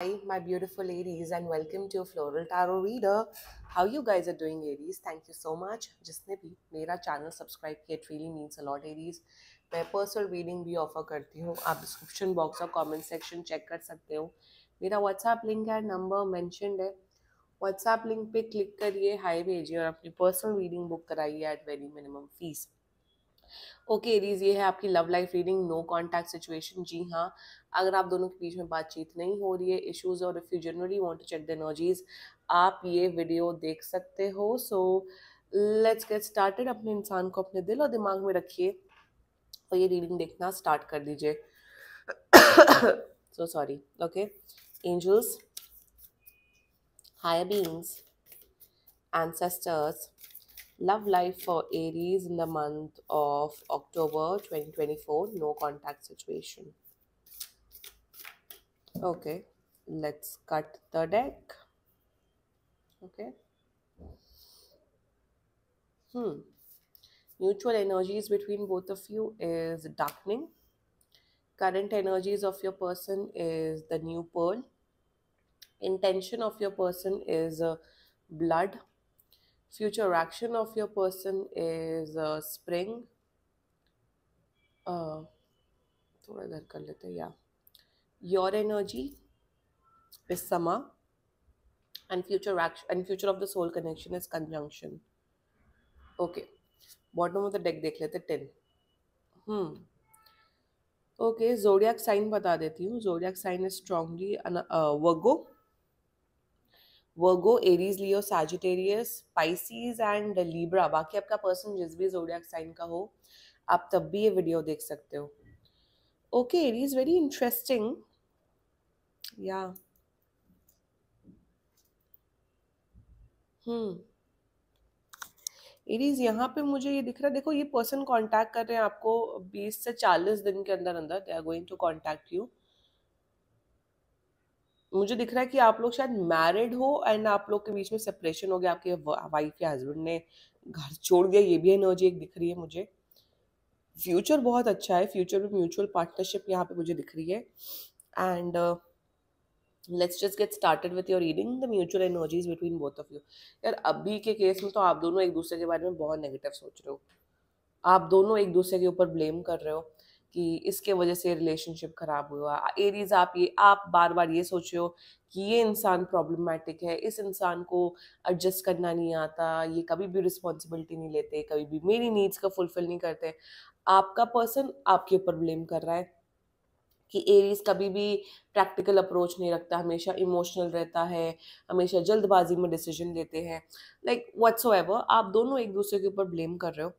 Hi, my beautiful Aries, and welcome to Floral Tarot Reader. How you guys are doing, Aries? Thank you so much. जिसने भी मेरा channel subscribe किया, it really means a lot, Aries. मैं personal reading भी offer करती हूँ. आप description box और कमेंट सेक्शन चेक कर सकते हो. मेरा व्हाट्सएप लिंक है, नंबर मेंशन्ड है. व्हाट्सएप लिंक पे क्लिक करिए, हाई भेजिए और अपनी पर्सनल रीडिंग बुक कराइए at very minimum fees. Okay Aries, ये है आपकी love life reading. No contact situation. जी हाँ, अगर आप दोनों के बीच में बातचीत नहीं हो रही है, इश्यूज, और if you generally want to check the energies, आप ये वीडियो देख सकते हो. So let's get started. अपने इंसान को अपने दिल और दिमाग में रखिए और ये रीडिंग देखना स्टार्ट कर दीजिए. So sorry. Okay, angels, higher beings, ancestors, love life for Aries in the month of October 2024. No contact situation. Okay, let's cut the deck. Okay. Mutual energies between both of you is darkening. Current energies of your person is the new pearl. Intention of your person is blood. Future action of your person is spring. थोड़ा इधर कर लेते हैं. या your energy is summer, and future action and future of the soul connection is conjunction. Okay, bottom of the deck देख लेते. 10. Okay, zodiac sign बता देती हूँ. Zodiac sign is strongly Virgo, Aries, Leo, Sagittarius, Pisces and Libra. बाकी आपका person जिस भी zodiac sign का हो, आप तब भी ये वीडियो देख सकते हो. Okay Aries, very interesting. या एरीज, यहाँ पे मुझे ये दिख रहा है. देखो, ये पर्सन कांटेक्ट कर रहे हैं आपको 20 से 40 दिन के अंदर अंदर. They are going to contact you. मुझे दिख रहा है कि आप लोग शायद मैरिड हो एंड आप लोग के बीच में सेपरेशन हो गया. आपके वाइफ या हस्बैंड ने घर छोड़ दिया. ये भी एनर्जी एक दिख रही है मुझे. फ्यूचर बहुत अच्छा है. फ्यूचर में म्यूचुअल पार्टनरशिप यहाँ पे मुझे दिख रही है. And let's just get started with your reading the mutual energies between both of you. यार, अभी के केस में तो आप दोनों एक दूसरे के बारे में बहुत नेगेटिव सोच रहे हो. आप दोनों एक दूसरे के ऊपर ब्लेम कर रहे हो कि इसके वजह से रिलेशनशिप खराब हुआ. एरीज, आप बार बार ये सोच रहे हो कि ये इंसान प्रॉब्लमेटिक है, इस इंसान को एडजस्ट करना नहीं आता, ये कभी भी रिस्पॉन्सिबिलिटी नहीं लेते, कभी भी मेरी नीड्स का फुलफिल नहीं करते. आपका पर्सन आपके ऊपर ब्लेम कर रहा है कि एरीज कभी भी प्रैक्टिकल अप्रोच नहीं रखता, हमेशा इमोशनल रहता है, हमेशा जल्दबाजी में डिसीजन लेते हैं. लाइक व्हाट्सोएवर, आप दोनों एक दूसरे के ऊपर ब्लेम कर रहे हो.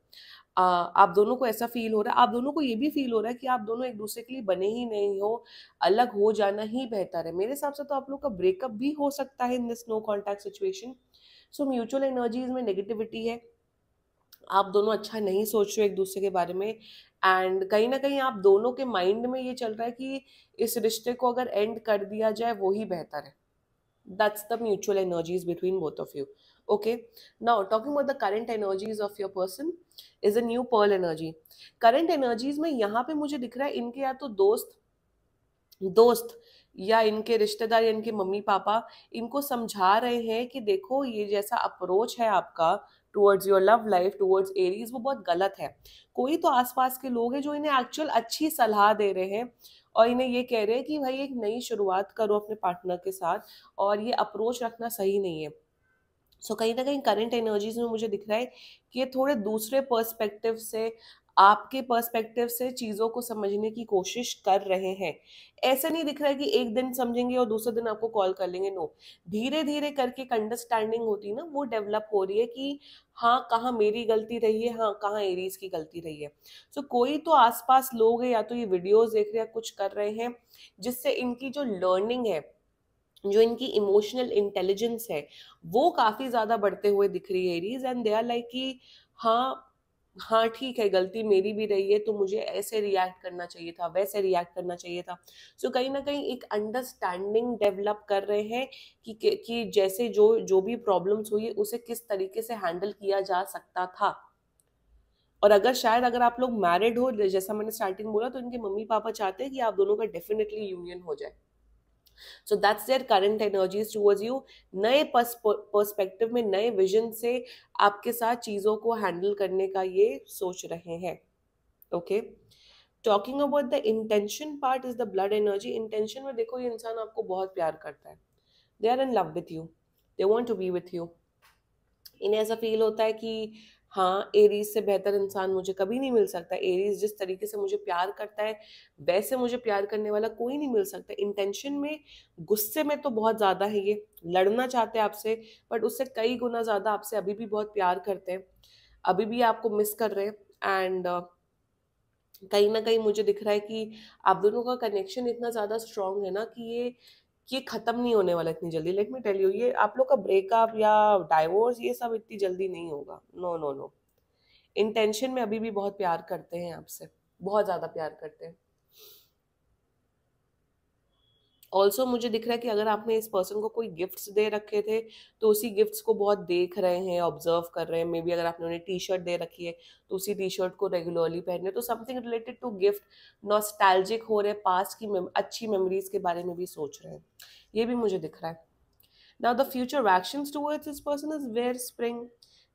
आप दोनों को ऐसा फील हो रहा है, आप दोनों को ये भी फील हो रहा है कि आप दोनों एक दूसरे के लिए बने ही नहीं हो, अलग हो जाना ही बेहतर है. मेरे हिसाब से तो आप लोग का ब्रेकअप भी हो सकता है in this no contact situation. So mutual energies में नेगेटिविटी है. आप दोनों अच्छा नहीं सोच रहे हो एक दूसरे के बारे में. एंड कहीं ना कहीं आप दोनों के माइंड में ये चल रहा है कि इस रिश्ते को अगर एंड कर दिया जाए वो ही बेहतर है. That's the mutual energies between both of you. Okay, now talking about the current energies of your person is a new pearl energy. Current energies में यहाँ पे मुझे दिख रहा है इनके या तो दोस्त या इनके रिश्तेदार या इनके मम्मी पापा इनको समझा रहे हैं कि देखो, ये जैसा अप्रोच है आपका towards your love life, towards Aries, वो बहुत गलत है. कोई तो आसपास के लोग हैं जो इन्हें एक्चुअल अच्छी सलाह दे रहे हैं और इन्हें ये कह रहे हैं कि भाई एक नई शुरुआत करो अपने पार्टनर के साथ और ये अप्रोच रखना सही नहीं है. सो कहीं ना कहीं करंट एनर्जीज में मुझे दिख रहा है कि ये थोड़े दूसरे पर्सपेक्टिव से, आपके पर्सपेक्टिव से चीज़ों को समझने की कोशिश कर रहे हैं. ऐसा नहीं दिख रहा है कि एक दिन समझेंगे और दूसरे दिन आपको कॉल कर लेंगे. नो, धीरे धीरे करके एक अंडरस्टैंडिंग होती है ना, वो डेवलप हो रही है कि हाँ, कहाँ मेरी गलती रही है, हाँ कहाँ एरीज की गलती रही है. सो कोई तो आसपास लोग हैं या तो ये वीडियोस देख रहे हैं, कुछ कर रहे हैं, जिससे इनकी जो लर्निंग है, जो इनकी इमोशनल इंटेलिजेंस है, वो काफ़ी ज़्यादा बढ़ते हुए दिख रही है Aries. And they are like कि हाँ, हाँ ठीक है, गलती मेरी भी रही है, तो मुझे ऐसे रिएक्ट करना चाहिए था, वैसे रिएक्ट करना चाहिए था. सो कहीं ना कहीं एक अंडरस्टैंडिंग डेवलप कर रहे हैं कि जैसे जो जो भी प्रॉब्लम्स हुई उसे किस तरीके से हैंडल किया जा सकता था. और अगर आप लोग मैरिड हो, जैसा मैंने स्टार्टिंग बोला, तो इनके मम्मी पापा चाहते हैं कि आप दोनों का डेफिनेटली यूनियन हो जाए. So that's their current energies towards you. नए पर्सपेक्टिव में, नए विजन से आपके साथ चीजों को हैंडल करने का ये सोच रहे हैं। Okay, talking about the intention part is the blood energy. Intention में देखो, ये इंसान आपको बहुत प्यार करता है, they are in love with you, they want to be with you. इन्हें ऐसा फील होता है कि हाँ, एरीज से बेहतर इंसान मुझे कभी नहीं मिल सकता। एरीज जिस तरीके से मुझे प्यार करता है, वैसे मुझे प्यार करने वाला कोई नहीं मिल सकता। इंटेंशन में, गुस्से में तो बहुत ज्यादा है ये, लड़ना चाहते हैं आपसे, बट उससे कई गुना ज्यादा आपसे अभी भी बहुत प्यार करते हैं, अभी भी आपको मिस कर रहे हैं। एंड कहीं ना कहीं मुझे दिख रहा है कि आप दोनों का कनेक्शन इतना ज्यादा स्ट्रांग है ना कि ये खत्म नहीं होने वाला इतनी जल्दी। लेट मी टेल यू, ये आप लोग का ब्रेकअप या डाइवोर्स ये सब इतनी जल्दी नहीं होगा। नो नो नो, इंटेंशन में अभी भी बहुत प्यार करते हैं आपसे, बहुत ज्यादा प्यार करते हैं। ऑल्सो मुझे दिख रहा है कि अगर आपने इस पर्सन को कोई गिफ्ट्स दे रखे थे, तो उसी गिफ्ट्स को बहुत देख रहे हैं, ऑब्जर्व कर रहे हैं। मे बी अगर आपने उन्हें टी शर्ट दे रखी है, तो उसी टी शर्ट को रेगुलरली पहन रहे हैं। तो something related to gift, nostalgic हो रहे, पास्ट की अच्छी मेमोरीज के बारे में भी सोच रहे हैं, ये भी मुझे दिख रहा है। Now the future actions towards this person is where spring.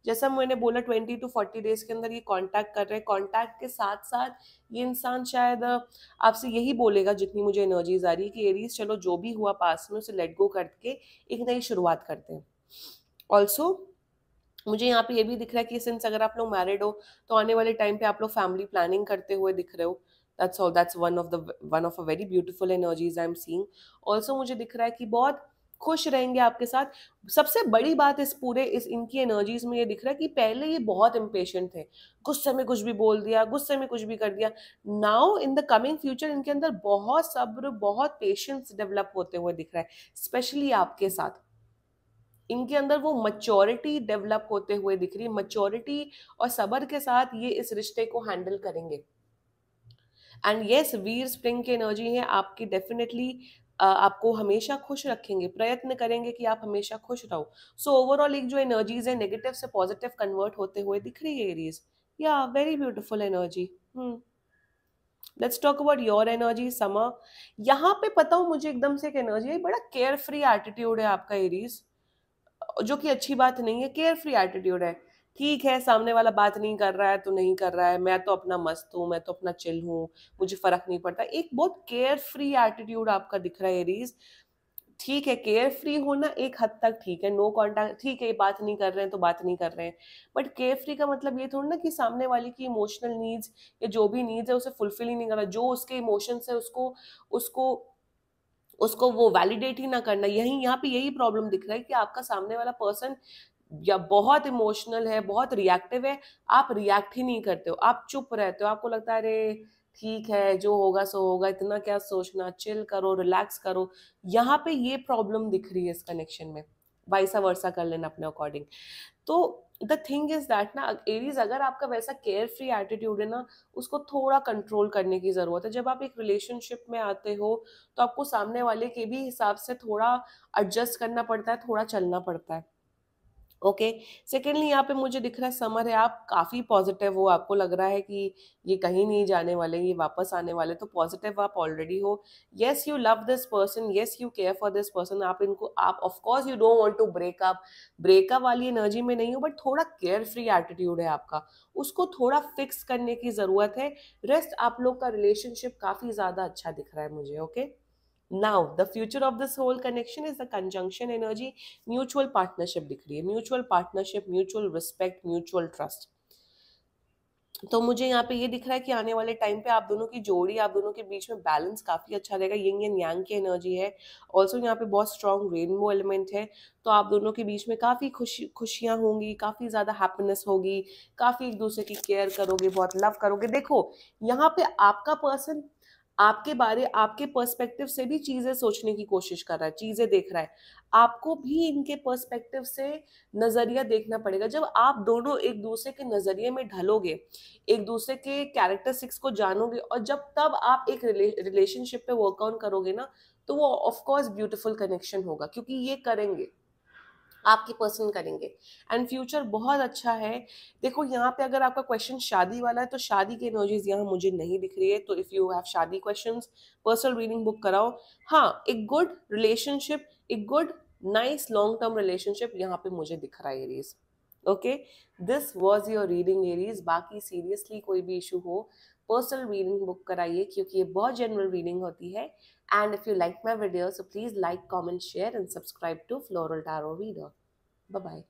जैसा मैंने बोला, 20 to 40 डेज के अंदर ये कांटेक्ट कर रहे हैं। कांटेक्ट के साथ साथ ये इंसान शायद आपसे यही बोलेगा, जितनी मुझे एनर्जीज आ रही है, कि एरीज चलो जो भी हुआ पास में उसे लेट गो करके एक नई शुरुआत करते हैं। ऑल्सो मुझे यहाँ पे ये भी दिख रहा है कि सिंस अगर आप लोग मैरिड हो, तो आने वाले टाइम पे आप लोग फैमिली प्लानिंग करते हुए दिख रहे हो। That's all, that's one of a very beautiful energies I am seeing. Also मुझे दिख रहा है कि बहुत खुश रहेंगे आपके साथ। सबसे बड़ी बात इस पूरे इस इनकी एनर्जीज में ये दिख रहा है कि पहले ये बहुत इम्पेशेंट थे, गुस्से में कुछ भी बोल दिया, गुस्से में कुछ भी कर दिया। Now in the coming future इनके अंदर बहुत सब्र, बहुत पेशेंस डेवलप होते हुए दिख रहा है, स्पेशली आपके साथ। इनके अंदर वो मैच्योरिटी डेवलप होते हुए दिख रही है। मैच्योरिटी और सब्र के साथ ये इस रिश्ते को हैंडल करेंगे। एंड यस, वीर स्प्रिंग की एनर्जी है आपकी, डेफिनेटली आपको हमेशा खुश रखेंगे, प्रयत्न करेंगे कि आप हमेशा खुश रहो। सो ओवरऑल एक जो एनर्जीज है, नेगेटिव से पॉजिटिव कन्वर्ट होते हुए दिख रही है एरीज। या very beautiful energy. Let's talk about your energy summer. यहाँ पे पता हो मुझे एकदम से एक एनर्जी है, बड़ा केयर फ्री एटीट्यूड है आपका एरीज, जो कि अच्छी बात नहीं है। केयर फ्री एटीट्यूड है, ठीक है, सामने वाला बात नहीं कर रहा है तो नहीं कर रहा है, मैं तो अपना मस्त हूँ, मैं तो अपना चिल हूँ, मुझे फर्क नहीं पड़ता। एक बहुत केयर फ्री एटीट्यूड आपका दिख रहा है एरीज। ठीक है, केयर फ्री होना एक हद तक ठीक है, नो कांटेक्ट ठीक है, बात नहीं कर रहे हैं तो बात नहीं कर रहे हैं, बट केयर फ्री का मतलब ये थोड़ा ना कि सामने वाले की इमोशनल नीड्स या जो भी नीड्स है उसे फुलफिल ही नहीं कर रहा, जो उसके इमोशंस है उसको उसको उसको वो वैलिडेट ही ना करना। यही यहाँ पे यही प्रॉब्लम दिख रहा है कि आपका सामने वाला पर्सन या बहुत इमोशनल है, बहुत रिएक्टिव है, आप रिएक्ट ही नहीं करते हो, आप चुप रहते हो। आपको लगता है अरे ठीक है, जो होगा सो होगा, इतना क्या सोचना, चिल करो, रिलैक्स करो। यहाँ पे ये प्रॉब्लम दिख रही है इस कनेक्शन में। वाइसा वर्सा कर लेना अपने अकॉर्डिंग। तो द थिंग इज दैट ना एरीज, अगर आपका वैसा केयर फ्री एटीट्यूड है ना, उसको थोड़ा कंट्रोल करने की जरूरत है। जब आप एक रिलेशनशिप में आते हो, तो आपको सामने वाले के भी हिसाब से थोड़ा एडजस्ट करना पड़ता है, थोड़ा चलना पड़ता है। ओके, सेकेंडली यहाँ पे मुझे दिख रहा है समर है, आप काफी पॉजिटिव हो, आपको लग रहा है कि ये कहीं नहीं जाने वाले, ये वापस आने वाले, तो पॉजिटिव आप ऑलरेडी हो। Yes, you love this person, yes you care for this person. आप इनको, आप of course you don't want to break up, break up वाली एनर्जी में नहीं हो, बट थोड़ा केयर फ्री एटीट्यूड है आपका, उसको थोड़ा फिक्स करने की जरूरत है। रेस्ट आप लोग का रिलेशनशिप काफी ज्यादा अच्छा दिख रहा है मुझे। Okay, now the future of this whole connection is the conjunction energy, mutual partnership दिख रही है, mutual partnership, mutual respect, mutual trust। तो मुझे यहाँ पे ये दिख रहा है कि आने वाले टाइम पे आप दोनों की जोड़ी, आप दोनों के बीच में बैलेंस काफी अच्छा रहेगा। यिंग एंड यांग की एनर्जी है। ऑल्सो यहाँ पे बहुत स्ट्रॉन्ग रेनबो एलिमेंट है, तो आप दोनों के बीच में काफी खुशियां होंगी, काफी ज्यादा हैप्पीनेस होगी, काफी एक दूसरे की केयर करोगे, बहुत लव करोगे। देखो यहाँ पे आपका पर्सन आपके बारे, आपके पर्सपेक्टिव से भी चीजें सोचने की कोशिश कर रहा है, चीजें देख रहा है। आपको भी इनके पर्सपेक्टिव से नजरिया देखना पड़ेगा। जब आप दोनों एक दूसरे के नजरिए में ढलोगे, एक दूसरे के कैरेक्टरिस्टिक्स को जानोगे, और जब तब आप एक रिलेशनशिप पे वर्क ऑन करोगे ना, तो वो ऑफ कोर्स ब्यूटीफुल कनेक्शन होगा, क्योंकि ये करेंगे। आपकी पर्सन करेंगे। एंड फ्यूचर बहुत अच्छा है। देखो यहाँ पे अगर आपका क्वेश्चन शादी वाला है तो शादी की एनर्जीज यहाँ मुझे नहीं दिख रही है, तो इफ यू हैव शादी क्वेश्चंस, पर्सनल रीडिंग बुक कराओ। हाँ, एक गुड रिलेशनशिप, एक good nice long term relationship यहाँ पे मुझे दिख रहा है Aries. Okay, this was your reading Aries. बाकी सीरियसली कोई भी इशू हो, पर्सनल रीडिंग बुक कराइए, क्योंकि ये बहुत जनरल रीडिंग होती है। And if you like my video, so please like, comment, share and subscribe to Floral Tarot Reader. Bye bye.